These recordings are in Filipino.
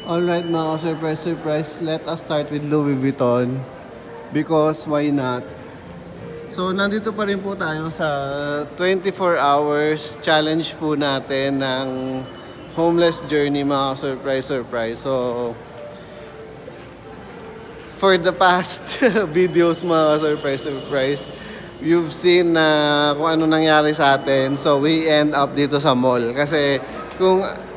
Alright mga surprise, let us start with Louis Vuitton because why not? So nandito pa rin po tayo sa 24 hours challenge po natin ng homeless journey mga surprise. So for the past videos mga surprise, you've seen na kung ano nangyari sa atin. So we end up dito sa mall kasi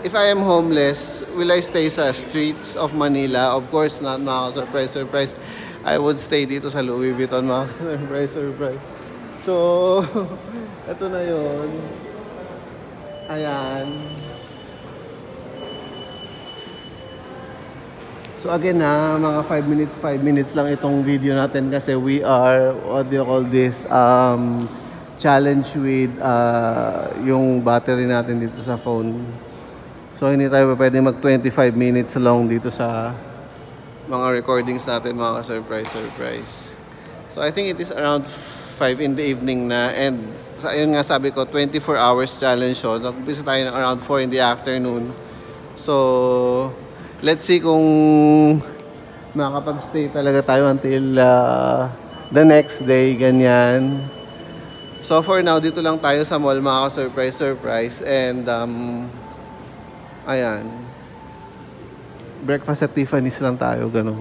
if I am homeless, will I stay sa streets of Manila? Of course not, mga surprise. I would stay dito sa Louis Vuitton, mga surprise. So, ito na yun. Ayan. So again mga 5 minutes lang itong video natin kasi we are, what do you call this, challenge with yung battery natin dito sa phone. So hindi tayo pwede mag 25 minutes long dito sa mga recordings natin mga surprise. So I think it is around 5 in the evening na, and ayun nga sabi ko 24 hours challenge. So nag-umpisa tayo ng around 4 in the afternoon. So let's see kung makakapag-stay talaga tayo until the next day, ganyan. So for now, dito lang tayo sa mall mga surprise. And ayan, breakfast at Tiffany's lang tayo, ganun.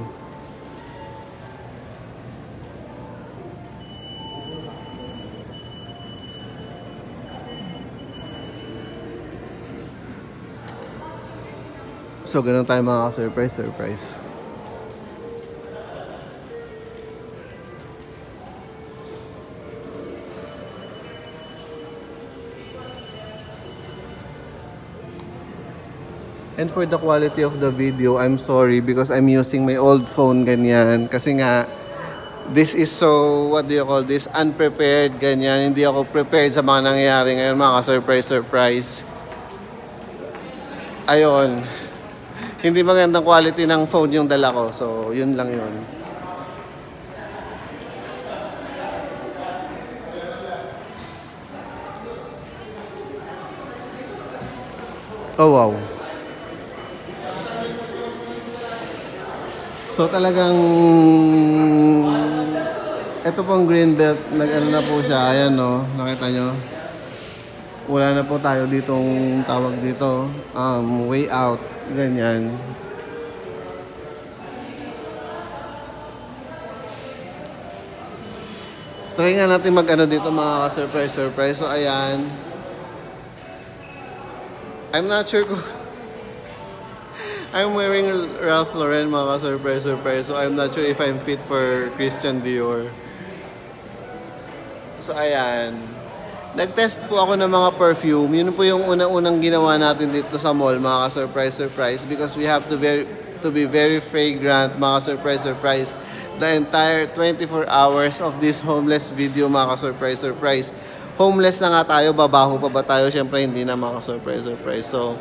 So ganun tayo mga surprise. And for the quality of the video, I'm sorry because I'm using my old phone, ganyan. Kasi nga, this is so, what do you call this, unprepared, ganyan. Hindi ako prepared sa mga nangyayari ngayon, mga surprise. Ayun. Hindi magandang quality ng phone yung dala ko. So, yun lang yun. Oh, wow. So talagang ito pong green belt, nag-ano na po siya, ayan no, nakita nyo. Wala na po tayo ditong tawag dito, way out, ganyan. Try nga natin mag-ano dito mga surprise. So ayan. I'm not sure kung I'm wearing Ralph Lauren mga surprise. So I'm not sure if I'm fit for Christian Dior. So ayan. Nag-test po ako ng mga perfume. Yun po yung unang ginawa natin dito sa mall mga surprise. Because we have to be very fragrant mga surprise. The entire 24 hours of this homeless video mga surprise. Homeless na nga tayo, babaho pa ba tayo? Siyempre hindi na mga surprise. So